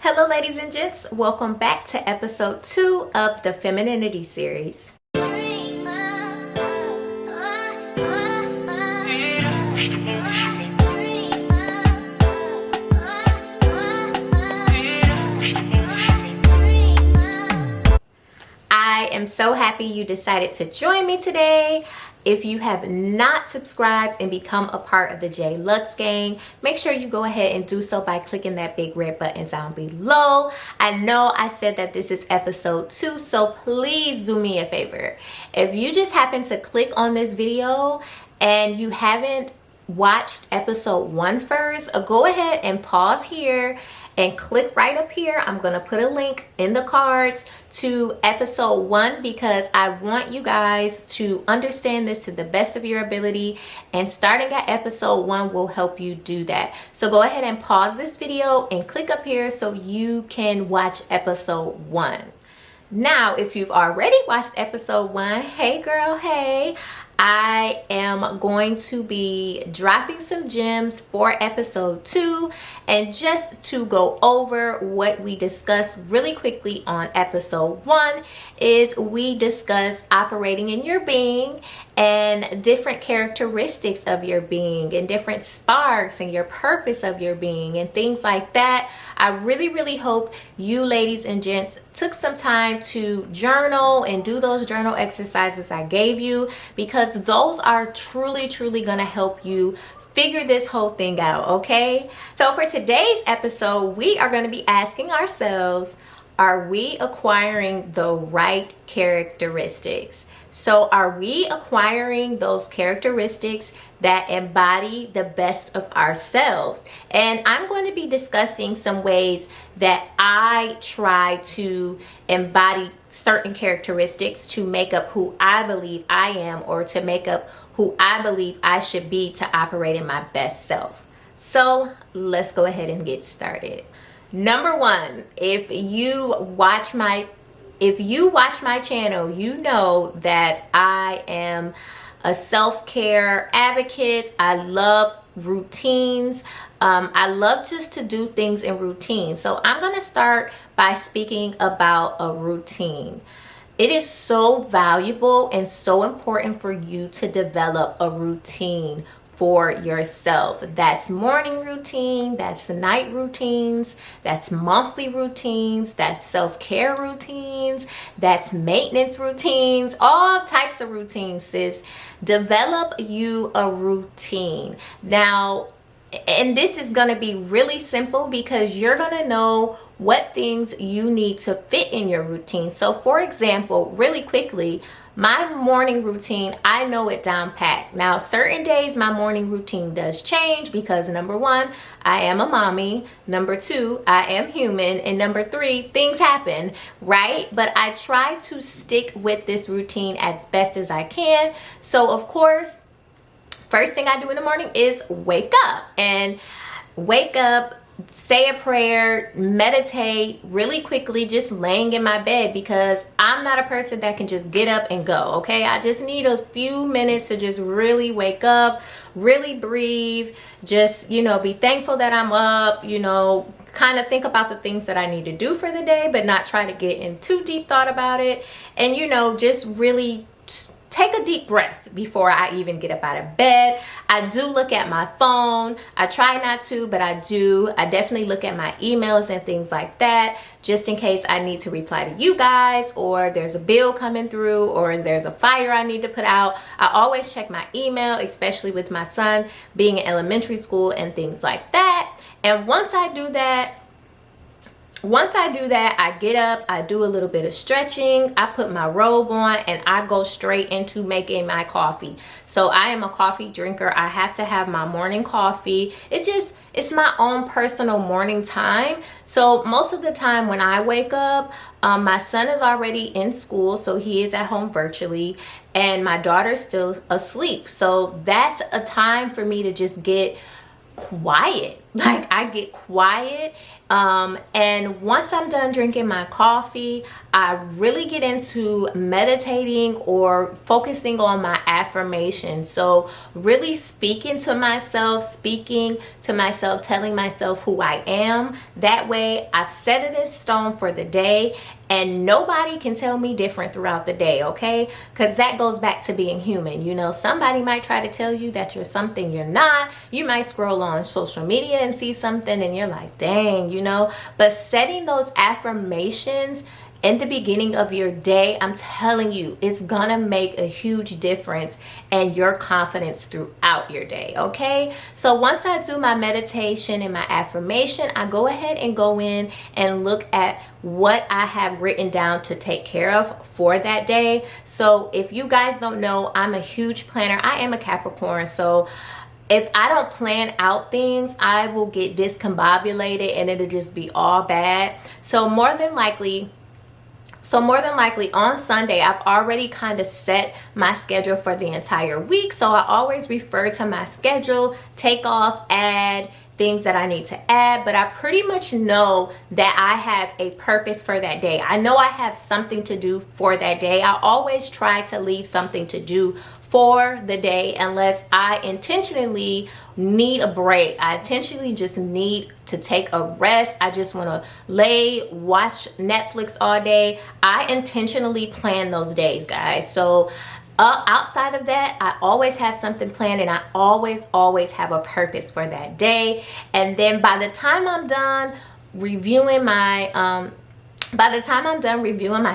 Hello ladies and gents, welcome back to episode 2 of the Femininity series. I am so happy you decided to join me today. If you have not subscribed and become a part of the JLUXE gang, make sure you go ahead and do so by clicking that big red button down below. I know I said that this is episode 2, so please do me a favor. If you just happen to click on this video and you haven't watched episode 1 first, go ahead and pause here and click right up here. I'm gonna put a link in the cards to episode 1 because I want you guys to understand this to the best of your ability, and starting at episode 1 will help you do that. So go ahead and pause this video and click up here so you can watch episode 1. Now, if you've already watched episode 1, hey girl, hey. I am going to be dropping some gems for episode 2, and just to go over what we discussed really quickly on episode 1 is we discussed operating in your being and different characteristics of your being and different sparks and your purpose of your being and things like that. I really hope you ladies and gents took some time to journal and do those journal exercises I gave you, because those are truly gonna help you figure this whole thing out, okay? So for today's episode, we are going to be asking ourselves, are we acquiring the right characteristics? So are we acquiring those characteristics that embody the best of ourselves? And I'm going to be discussing some ways that I try to embody certain characteristics to make up who I believe I am, or to make up who I believe I should be to operate in my best self. So let's go ahead and get started. Number 1, if you watch my channel, you know that I am a self-care advocate. I love routines. I love just to do things in routine. So I'm going to start by speaking about a routine. It is so valuable and so important for you to develop a routine for yourself. That's morning routine, that's night routines, that's monthly routines, that's self-care routines, that's maintenance routines, all types of routines, sis. Develop you a routine. Now, and this is going to be really simple because you're going to know what things you need to fit in your routine. So for example, really quickly, my morning routine, I know it down pat. Now, certain days my morning routine does change because number 1, I am a mommy. Number 2, I am human. And number 3, things happen, right? But I try to stick with this routine as best as I can. So of course, first thing I do in the morning is wake up, say a prayer, meditate really quickly, just laying in my bed, because I'm not a person that can just get up and go, okay? I just need a few minutes to just really wake up, really breathe, just, be thankful that I'm up, kind of think about the things that I need to do for the day, but not try to get in too deep thought about it. And, just really take a deep breath before I even get up out of bed. I do look at my phone. I try not to, but I do. I definitely look at my emails and things like that, just in case I need to reply to you guys, or there's a bill coming through, or there's a fire I need to put out. I always check my email, especially with my son being in elementary school and things like that. And once I do that, I get up, I do a little bit of stretching, I put my robe on, and I go straight into making my coffee. So I am a coffee drinker. I have to have my morning coffee. It's my own personal morning time. So most of the time when I wake up, my son is already in school, so he is at home virtually, and my daughter's still asleep. So that's a time for me to just get quiet. Like, I get quiet. And once I'm done drinking my coffee, I really get into meditating or focusing on my affirmations. So really speaking to myself, telling myself who I am. That way I've set it in stone for the day, and nobody can tell me different throughout the day, okay? Because that goes back to being human. You know, somebody might try to tell you that you're something you're not. You might scroll on social media and see something and you're like, dang, you know. But setting those affirmations in the beginning of your day, I'm telling you, it's gonna make a huge difference in your confidence throughout your day, okay? So once I do my meditation and my affirmation, I go ahead and go in and look at what I have written down to take care of for that day. So if you guys don't know, I'm a huge planner. I am a Capricorn, so if I don't plan out things, I will get discombobulated and it'll just be all bad. So more than likely on Sunday, I've already kind of set my schedule for the entire week. So I always refer to my schedule, take off, add, things that I need to add, but I pretty much know that I have a purpose for that day. I know I have something to do for that day. I always try to leave something to do for the day unless I intentionally need a break. I intentionally just need to take a rest. I just want to watch Netflix all day. I intentionally plan those days, guys. So outside of that, I always have something planned, and I always have a purpose for that day. And then by the time I'm done reviewing my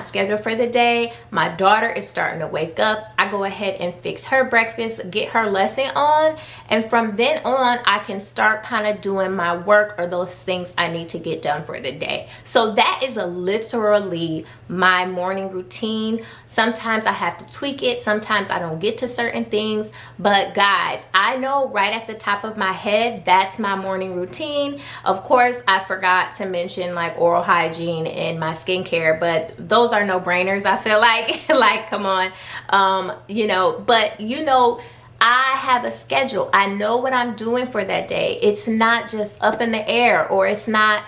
schedule for the day, my daughter is starting to wake up. I go ahead and fix her breakfast, get her lesson on, and from then on, I can start kind of doing my work or those things I need to get done for the day. So that is literally my morning routine. Sometimes I have to tweak it. Sometimes I don't get to certain things. But guys, I know right at the top of my head, that's my morning routine. Of course, I forgot to mention like oral hygiene and my skincare, but those are no brainers. I feel like like, come on. I have a schedule. I know what I'm doing for that day. It's not just up in the air, or it's not,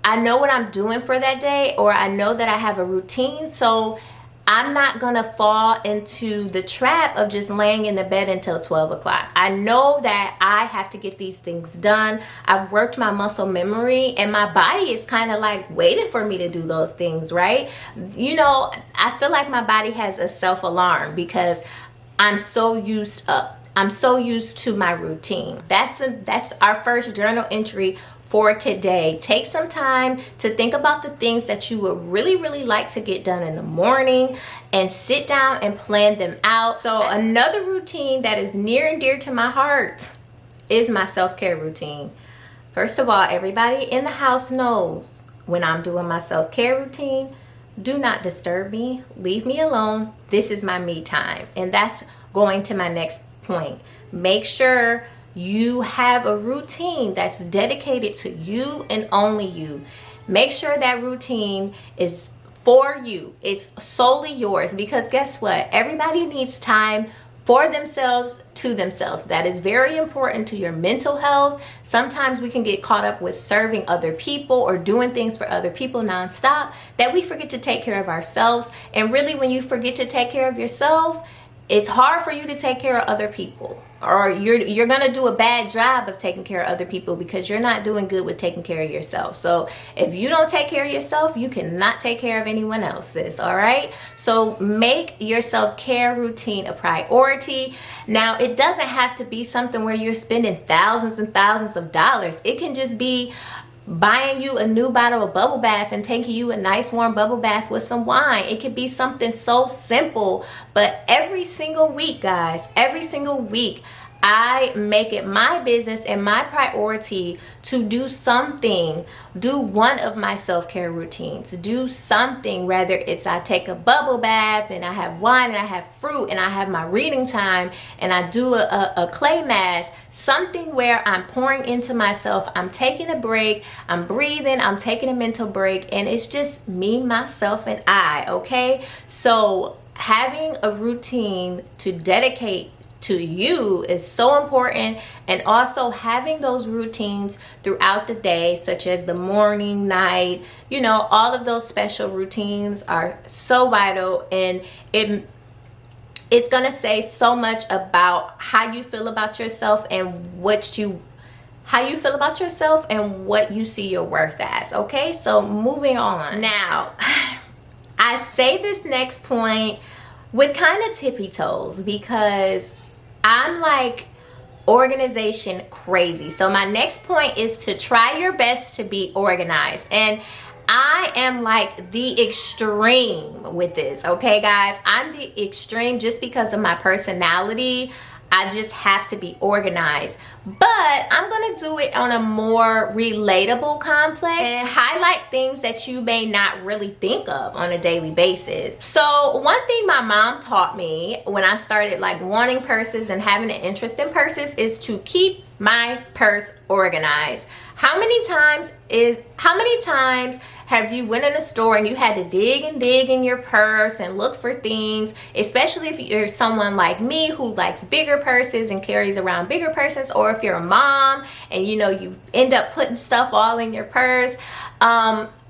I know what I'm doing for that day, or I know that I have a routine. So I'm not gonna fall into the trap of just laying in the bed until 12 o'clock. I know that I have to get these things done. I've worked my muscle memory, and my body is kind of like waiting for me to do those things, right? You know, I feel like my body has a self-alarm because I'm so used to my routine. That's our first journal entry for today. Take some time to think about the things that you would really like to get done in the morning and sit down and plan them out. So another routine that is near and dear to my heart is my self-care routine. First of all, everybody in the house knows when I'm doing my self-care routine, do not disturb me, leave me alone. This is my me time. And that's going to my next point. Make sure you have a routine that's dedicated to you and only you. Make sure that routine is for you. It's solely yours, because guess what? Everybody needs time for themselves, to themselves. That is very important to your mental health. Sometimes we can get caught up with serving other people or doing things for other people nonstop that we forget to take care of ourselves. And really, when you forget to take care of yourself, it's hard for you to take care of other people, or you're gonna do a bad job of taking care of other people because you're not doing good with taking care of yourself. So if you don't take care of yourself, you cannot take care of anyone else's. All right, so make your self-care routine a priority. Now, it doesn't have to be something where you're spending thousands and thousands of dollars. It can just be buying you a new bottle of bubble bath and taking you a nice warm bubble bath with some wine. It could be something so simple, but every single week, guys, every single week, I make it my business and my priority to do something, do one of my self-care routines, do something, whether it's I take a bubble bath and I have wine and I have fruit and I have my reading time and I do a clay mask, something where I'm pouring into myself, I'm taking a break, I'm breathing, I'm taking a mental break, and it's just me, myself, and I, okay? So having a routine to dedicate to you is so important. And also having those routines throughout the day, such as the morning, night, you know, all of those special routines are so vital, and it's gonna say so much about how you feel about yourself and how you feel about yourself and what you see your worth as. Okay, so moving on. Now, I say this next point with kind of tippy toes because I'm like organization crazy. So my next point is to try your best to be organized. And I am like the extreme with this, okay guys? I'm the extreme just because of my personality. I just have to be organized, but I'm gonna do it on a more relatable complex and highlight things that you may not really think of on a daily basis. So one thing my mom taught me when I started like wanting purses and having an interest in purses is to keep my purse organized. How many times have you went in a store and you had to dig and dig in your purse and look for things, especially if you're someone like me who likes bigger purses and carries around bigger purses, or if you're a mom and you know you end up putting stuff all in your purse.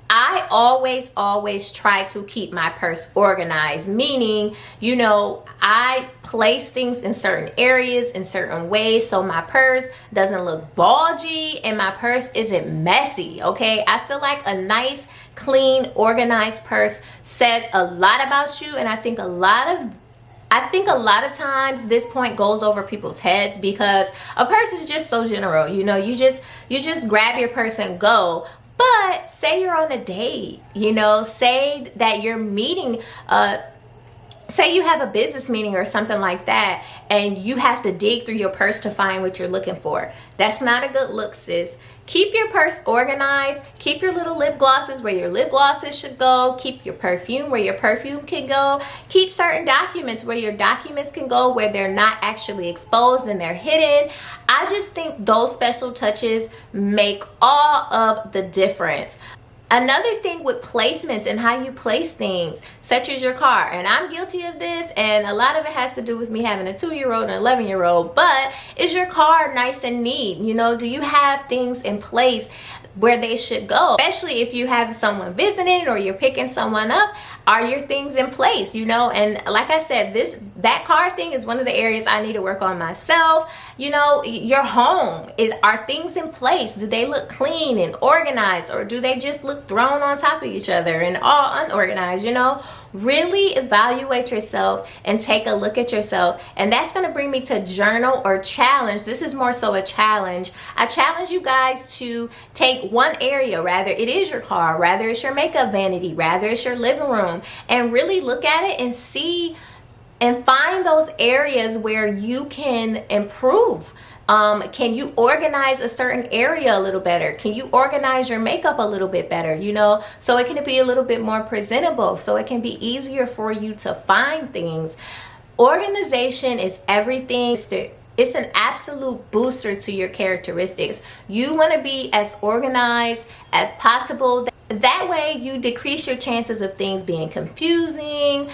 I always try to keep my purse organized, meaning, you know, I place things in certain areas in certain ways so my purse doesn't look bulgy and my purse isn't messy, okay? I feel like a nice, clean, organized purse says a lot about you, and I think a lot of times this point goes over people's heads because a purse is just so general, you know, you just grab your purse and go. But say you're on a date, you know, say that you're meeting, say you have a business meeting or something like that, and you have to dig through your purse to find what you're looking for. That's not a good look, sis. Keep your purse organized. Keep your little lip glosses where your lip glosses should go. Keep your perfume where your perfume can go. Keep certain documents where your documents can go, where they're not actually exposed and they're hidden. I just think those special touches make all of the difference. Another thing with placements and how you place things, such as your car, and I'm guilty of this, and a lot of it has to do with me having a 2-year-old and an 11-year-old, but is your car nice and neat? You know, do you have things in place where they should go? Especially if you have someone visiting or you're picking someone up, are your things in place, you know? And like I said, that car thing is one of the areas I need to work on myself. You know, your home, are things in place? Do they look clean and organized, or do they just look thrown on top of each other and all unorganized? You know, really evaluate yourself and take a look at yourself. And that's going to bring me to journal or challenge. This is more so a challenge. I challenge you guys to take one area, rather it is your car, rather it's your makeup vanity, rather it's your living room, and really look at it and see and find those areas where you can improve. Can you organize a certain area a little better? Can you organize your makeup a little bit better, you know, so it can be a little bit more presentable, so it can be easier for you to find things. Organization is everything. It's an absolute booster to your characteristics. You want to be as organized as possible. That way you decrease your chances of things being confusing,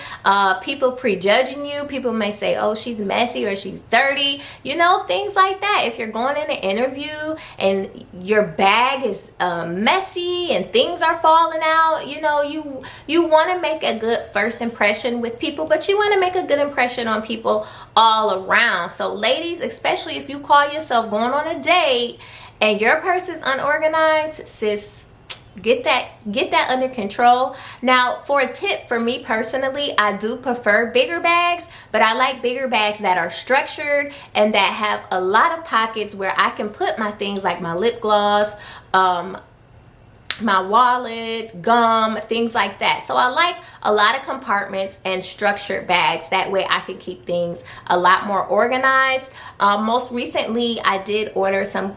people prejudging you. People may say, oh, she's messy or she's dirty, you know, things like that. If you're going in an interview and your bag is messy and things are falling out, you know, you want to make a good first impression with people, but you want to make a good impression on people all around. So ladies, especially if you call yourself going on a date and your purse is unorganized, sis, get that under control. Now, for a tip for me personally, I do prefer bigger bags, but I like bigger bags that are structured and that have a lot of pockets where I can put my things like my lip gloss, my wallet, gum, things like that. So I like a lot of compartments and structured bags. That way I can keep things a lot more organized. Most recently, I did order some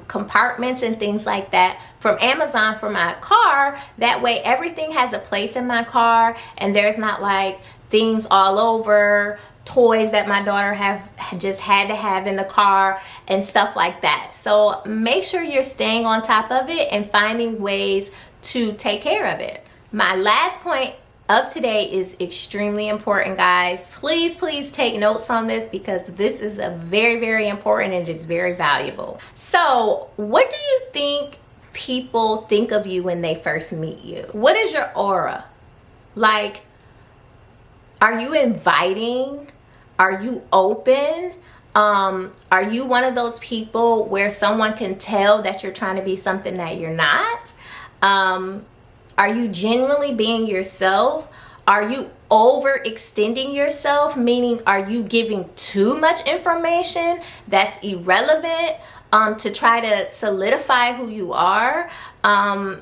compartments and things like that from Amazon for my car. That way everything has a place in my car and there's not like things all over, toys that my daughter just had to have in the car and stuff like that. So make sure you're staying on top of it and finding ways to take care of it. My last point of today is extremely important, guys. Please, please take notes on this because this is a very, very important and it is very valuable. So what do you think people think of you when they first meet you? What is your aura? Like, are you inviting? Are you open? Are you one of those people where someone can tell that you're trying to be something that you're not? Are you genuinely being yourself? Are you overextending yourself? Meaning, are you giving too much information that's irrelevant to try to solidify who you are? And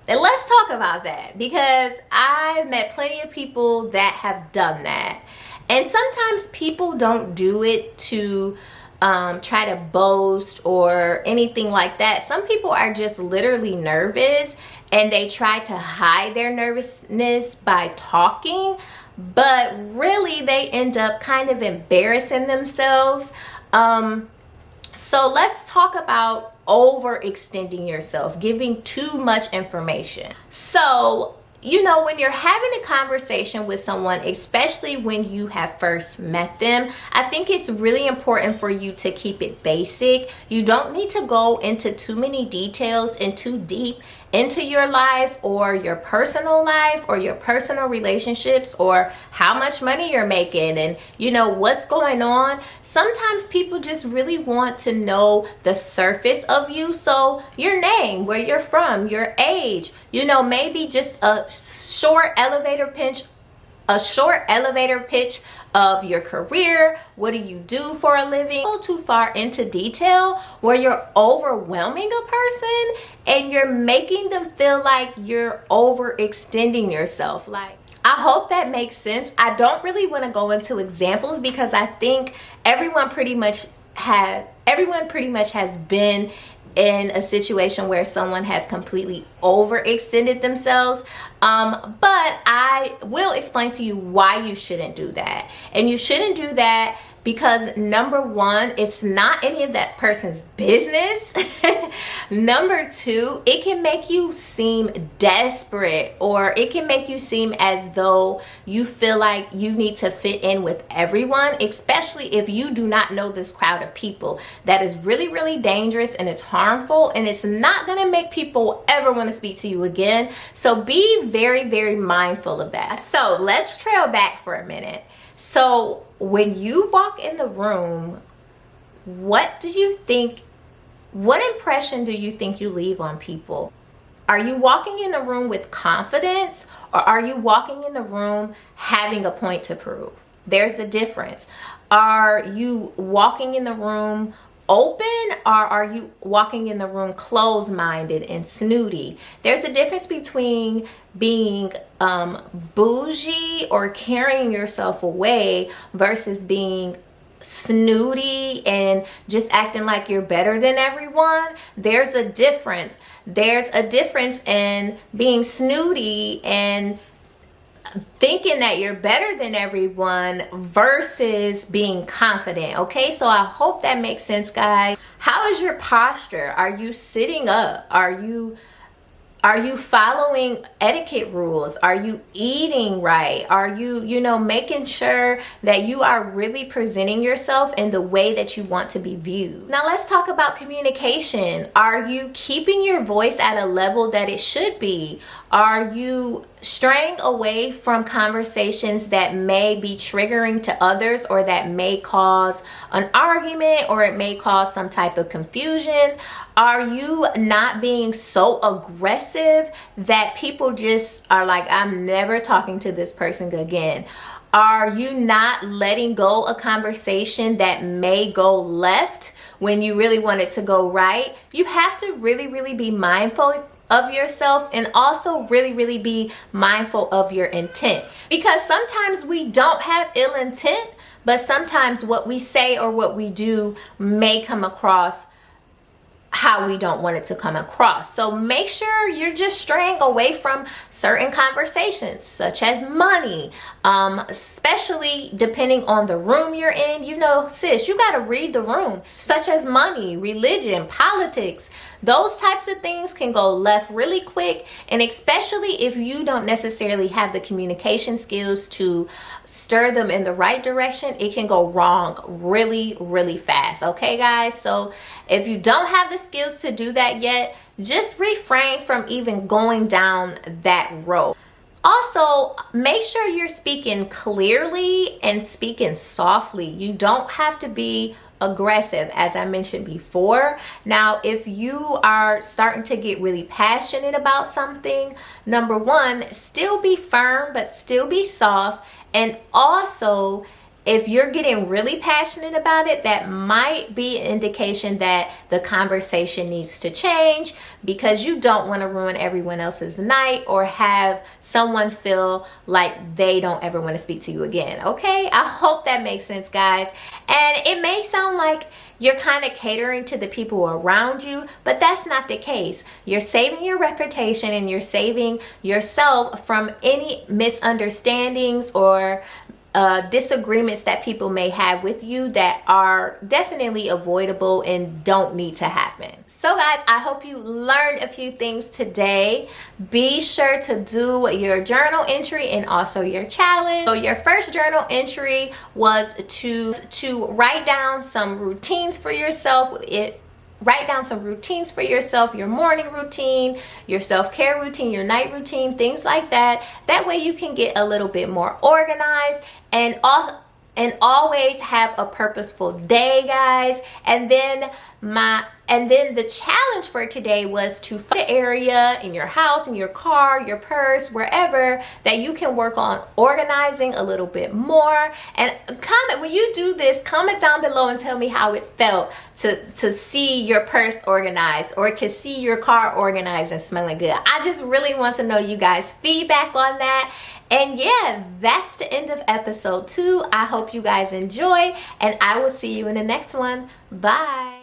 let's talk about that, because I've met plenty of people that have done that. And sometimes people don't do it to try to boast or anything like that. Some people are just literally nervous and they try to hide their nervousness by talking, but really they end up kind of embarrassing themselves. So let's talk about overextending yourself, giving too much information. So, you know, when you're having a conversation with someone, especially when you have first met them, I think it's really important for you to keep it basic. You don't need to go into too many details and too deep into your life or your personal life or your personal relationships or how much money you're making and, you know, what's going on. Sometimes people just really want to know the surface of you. So your name, where you're from, your age, you know, maybe just a short elevator pitch of your career. What do you do for a living? Go too far into detail where you're overwhelming a person and you're making them feel like you're overextending yourself. Like, I hope that makes sense. I don't really want to go into examples because I think everyone pretty much has been in a situation where someone has completely overextended themselves. But I will explain to you why you shouldn't do that. And you shouldn't do that because, number one, it's not any of that person's business. Number two, it can make you seem desperate, or it can make you seem as though you feel like you need to fit in with everyone, especially if you do not know this crowd of people. That is really, really dangerous and it's harmful, and it's not going to make people ever want to speak to you again. So be very, very mindful of that. So let's trail back for a minute. So when you walk in the room, what impression do you think you leave on people? Are you walking in the room with confidence, or are you walking in the room having a point to prove? There's a difference. Are you walking in the room open, or are you walking in the room closed-minded and snooty? There's a difference between being bougie or carrying yourself away versus being snooty and just acting like you're better than everyone. There's a difference. There's a difference in being snooty and thinking that you're better than everyone versus being confident. Okay, so I hope that makes sense, guys. How is your posture? Are you sitting up? Are you following etiquette rules? Are you eating right? Are you making sure that you are really presenting yourself in the way that you want to be viewed? Now let's talk about communication. Are you keeping your voice at a level that it should be? Are you straying away from conversations that may be triggering to others, or that may cause an argument, or it may cause some type of confusion? Are you not being so aggressive that people just are like, I'm never talking to this person again? Are you not letting go a conversation that may go left when you really want it to go right? You have to really, really be mindful of yourself, and also really, really be mindful of your intent, because sometimes we don't have ill intent, but sometimes what we say or what we do may come across how we don't want it to come across. So make sure you're just straying away from certain conversations, such as money, especially depending on the room you're in. You know, sis, you got to read the room, such as money, religion, politics. Those types of things can go left really quick, and especially if you don't necessarily have the communication skills to stir them in the right direction, it can go wrong really, really fast. Okay, guys? So if you don't have the skills to do that yet, just refrain from even going down that road. Also, make sure you're speaking clearly and speaking softly. You don't have to be aggressive, as I mentioned before. Now, if you are starting to get really passionate about something, number one, still be firm, but still be soft. And also, if you're getting really passionate about it, that might be an indication that the conversation needs to change, because you don't want to ruin everyone else's night or have someone feel like they don't ever want to speak to you again. Okay, I hope that makes sense, guys. And it may sound like you're kind of catering to the people around you, but that's not the case. You're saving your reputation and you're saving yourself from any misunderstandings or disagreements that people may have with you that are definitely avoidable and don't need to happen. So guys, I hope you learned a few things today. Be sure to do your journal entry and also your challenge. So your first journal entry was to write down some routines for yourself. Write down some routines for yourself, your morning routine, your self-care routine, your night routine, things like that. That way you can get a little bit more organized and always have a purposeful day, guys. And then the challenge for today was to find an area in your house, in your car, your purse, wherever, that you can work on organizing a little bit more. And comment, when you do this, comment down below and tell me how it felt to see your purse organized or to see your car organized and smelling good. I just really want to know you guys' feedback on that. And yeah, that's the end of episode 2. I hope you guys enjoy, and I will see you in the next one. Bye.